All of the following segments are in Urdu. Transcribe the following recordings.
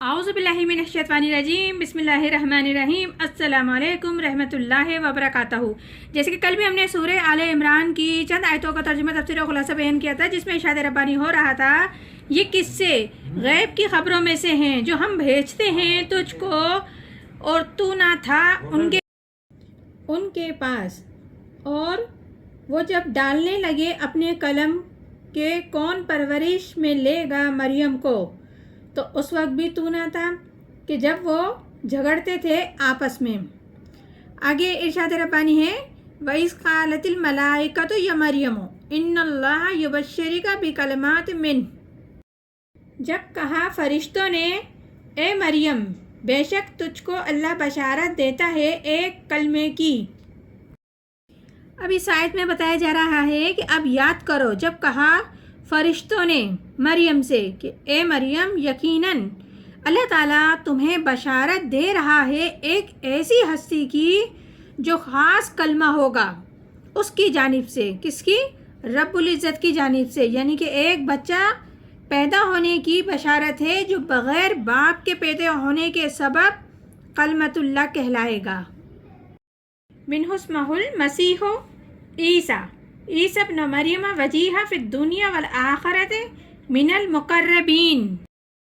اعوذ باللہ من الشیطان الرجیم بسم اللہ الرحمن الرحیم السلام علیکم رحمۃ اللہ وبرکاتہ۔ جیسے کہ کل بھی ہم نے سورہ آل عمران کی چند آیتوں کا ترجمہ تفسیر و خلاصہ بیان کیا تھا، جس میں ارشاد ربانی ہو رہا تھا یہ قصے غیب کی خبروں میں سے ہیں جو ہم بھیجتے ہیں تجھ کو اور تو نہ تھا ان کے پاس، اور وہ جب ڈالنے لگے اپنے قلم کہ کون پرورش میں لے گا مریم کو، تو اس وقت بھی تو نہ تھا کہ جب وہ جھگڑتے تھے آپس میں۔ آگے ارشاد ربانی ہے وَإِذْ قَالَتِ الْمَلَائِكَةُ يَا مَرْيَمُ إِنَّ اللَّهَ يُبَشِّرُكَ بِكَلِمَاتٍ مِّنْهُ، جب کہا فرشتوں نے اے مریم بے شک تجھ کو اللہ بشارت دیتا ہے ایک کلمے کی۔ اب اس آیت میں بتایا جا رہا ہے کہ اب یاد کرو جب کہا فرشتوں نے مریم سے کہ اے مریم یقیناً اللہ تعالیٰ تمہیں بشارت دے رہا ہے ایک ایسی ہستی کی جو خاص کلمہ ہوگا اس کی جانب سے۔ کس کی؟ رب العزت کی جانب سے، یعنی کہ ایک بچہ پیدا ہونے کی بشارت ہے جو بغیر باپ کے پیدا ہونے کے سبب کلمۃ اللہ کہلائے گا۔ منہ اسمہ المسیح عیسیٰ عیسیٰ ابن مریم وجیہا فی الدنیا والآخرت من المقربین،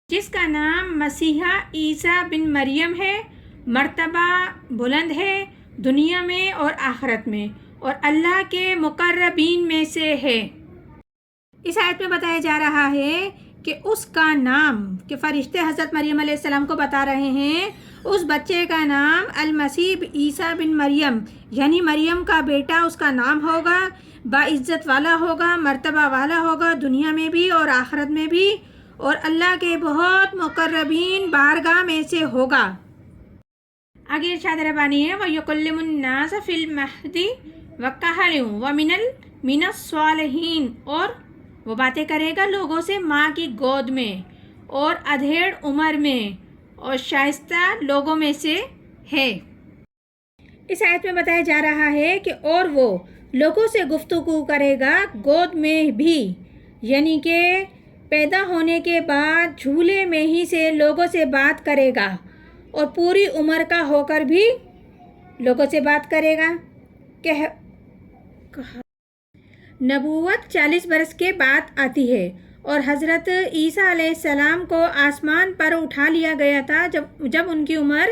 جس کا نام مسیحا عیسیٰ بن مریم ہے، مرتبہ بلند ہے دنیا میں اور آخرت میں، اور اللہ کے مقربین میں سے ہے۔ اس آیت میں بتایا جا رہا ہے کہ اس کا نام، کہ فرشتے حضرت مریم علیہ السلام کو بتا رہے ہیں اس بچے کا نام المسیح عیسیٰ بن مریم، یعنی مریم کا بیٹا اس کا نام ہوگا، باعزت والا ہوگا، مرتبہ والا ہوگا دنیا میں بھی اور آخرت میں بھی، اور اللہ کے بہت مقربین بارگاہ میں سے ہوگا۔ آگے ارشاد ربانی ہے وَيُكَلِّمُ النَّاسَ فِي الْمَهْدِ وَكَهْلًا وَمِنَ الصَّالِحِينَ، اور وہ باتیں کرے گا لوگوں سے ماں کی گود میں اور ادھیڑ عمر میں اور شائستہ لوگوں میں سے ہے۔ اس آیت میں بتایا جا رہا ہے کہ اور وہ لوگوں سے گفتگو کرے گا گود میں بھی، یعنی کہ پیدا ہونے کے بعد جھولے میں ہی سے لوگوں سے بات کرے گا، اور پوری عمر کا ہو کر بھی لوگوں سے بات کرے گا۔ نبوت 40 برس کے بعد آتی ہے، اور حضرت عیسیٰ علیہ السلام کو آسمان پر اٹھا لیا گیا تھا جب ان کی عمر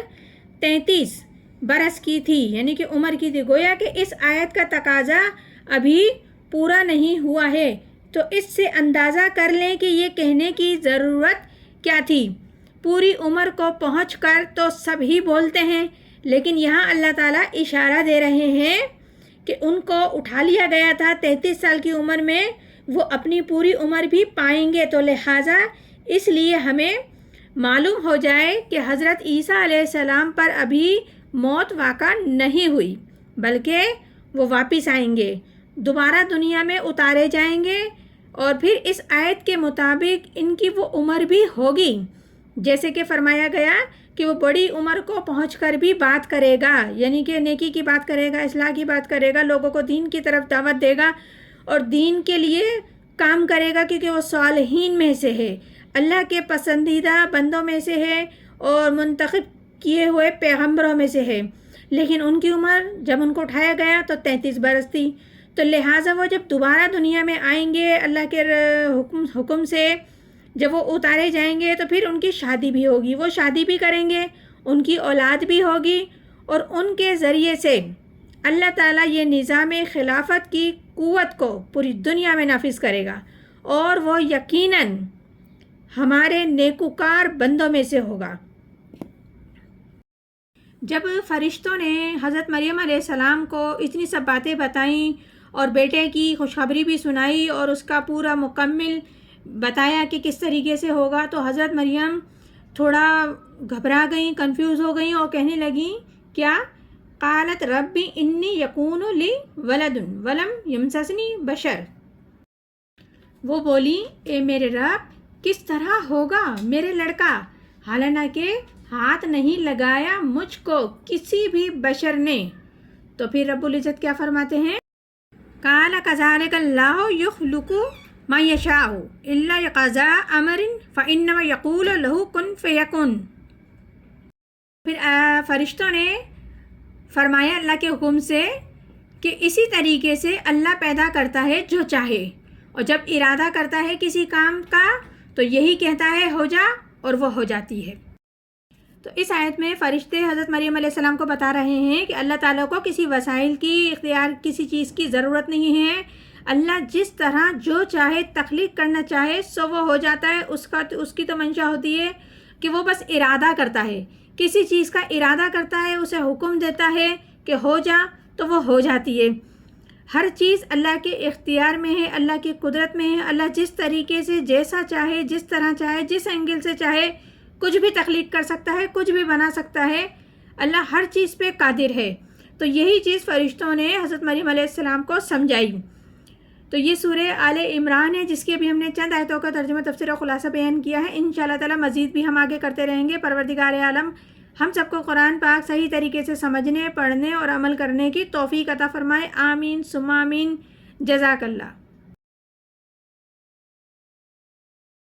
33 برس کی تھی، یعنی کہ عمر کی تھی۔ گویا کہ اس آیت کا تقاضا ابھی پورا نہیں ہوا ہے، تو اس سے اندازہ کر لیں کہ یہ کہنے کی ضرورت کیا تھی۔ پوری عمر کو پہنچ کر تو سب ہی بولتے ہیں، لیکن یہاں اللہ تعالیٰ اشارہ دے رہے ہیں کہ ان کو اٹھا لیا گیا تھا 33 سال کی عمر میں، وہ اپنی پوری عمر بھی پائیں گے، تو لہٰذا اس لیے ہمیں معلوم ہو جائے کہ حضرت عیسیٰ علیہ السلام پر ابھی موت واقع نہیں ہوئی، بلکہ وہ واپس آئیں گے، دوبارہ دنیا میں اتارے جائیں گے، اور پھر اس آیت کے مطابق ان کی وہ عمر بھی ہوگی، جیسے کہ فرمایا گیا کہ وہ بڑی عمر کو پہنچ کر بھی بات کرے گا، یعنی کہ نیکی کی بات کرے گا، اصلاح کی بات کرے گا، لوگوں کو دین کی طرف دعوت دے گا اور دین کے لیے کام کرے گا، کیونکہ وہ صالحین میں سے ہے، اللہ کے پسندیدہ بندوں میں سے ہے اور منتخب کیے ہوئے پیغمبروں میں سے ہے۔ لیکن ان کی عمر جب ان کو اٹھایا گیا تو 33 برس تھی، تو لہٰذا وہ جب دوبارہ دنیا میں آئیں گے اللہ کے حکم سے، جب وہ اتارے جائیں گے تو پھر ان کی شادی بھی ہوگی، وہ شادی بھی کریں گے، ان کی اولاد بھی ہوگی، اور ان کے ذریعے سے اللہ تعالیٰ یہ نظام خلافت کی قوت کو پوری دنیا میں نافذ کرے گا، اور وہ یقیناً ہمارے نیکوکار بندوں میں سے ہوگا۔ جب فرشتوں نے حضرت مریم علیہ السلام کو اتنی سب باتیں بتائیں اور بیٹے کی خوشخبری بھی سنائی اور اس کا پورا مکمل بتایا کہ کس طریقے سے ہوگا، تو حضرت مریم تھوڑا گھبرا گئیں، کنفیوز ہو گئیں، اور کہنے لگیں کیا؟ قالت ربی انی یکون لی ولد ولم یمسسنی بشر، وہ بولی اے میرے رب کس طرح ہوگا میرے لڑکا، حالانکہ ہاتھ نہیں لگایا مجھ کو کسی بھی بشر نے۔ تو پھر رب العزت کیا فرماتے ہیں؟ قال کذالک اللہ یخلق ما یشاء الا قضاء امر فانما یقول له کن فیکن۔ پھر فرشتوں نے فرمایا اللہ کے حکم سے کہ اسی طریقے سے اللہ پیدا کرتا ہے جو چاہے، اور جب ارادہ کرتا ہے کسی کام کا تو یہی کہتا ہے ہو جا اور وہ ہو جاتی ہے۔ تو اس آیت میں فرشتے حضرت مریم علیہ السلام کو بتا رہے ہیں کہ اللہ تعالیٰ کو کسی وسائل کی اختیار کسی چیز کی ضرورت نہیں ہے۔ اللہ جس طرح جو چاہے تخلیق کرنا چاہے سو وہ ہو جاتا ہے۔ اس کی تو منشا ہوتی ہے کہ وہ بس ارادہ کرتا ہے، کسی چیز کا ارادہ کرتا ہے، اسے حکم دیتا ہے کہ ہو جا تو وہ ہو جاتی ہے۔ ہر چیز اللہ کے اختیار میں ہے، اللہ کی قدرت میں ہے۔ اللہ جس طریقے سے جیسا چاہے، جس طرح چاہے، جس اینگل سے چاہے کچھ بھی تخلیق کر سکتا ہے، کچھ بھی بنا سکتا ہے۔ اللہ ہر چیز پہ قادر ہے۔ تو یہی چیز فرشتوں نے حضرت مریم علیہ السلام کو سمجھائی۔ تو یہ سورہ آل عمران ہے جس کی ابھی ہم نے چند آیتوں کا ترجمہ تفسیر و خلاصہ بیان کیا ہے۔ انشاءاللہ تعالی مزید بھی ہم آگے کرتے رہیں گے۔ پروردگار عالم ہم سب کو قرآن پاک صحیح طریقے سے سمجھنے، پڑھنے اور عمل کرنے کی توفیق عطا فرمائے۔ آمین ثم آمین۔ جزاک اللہ۔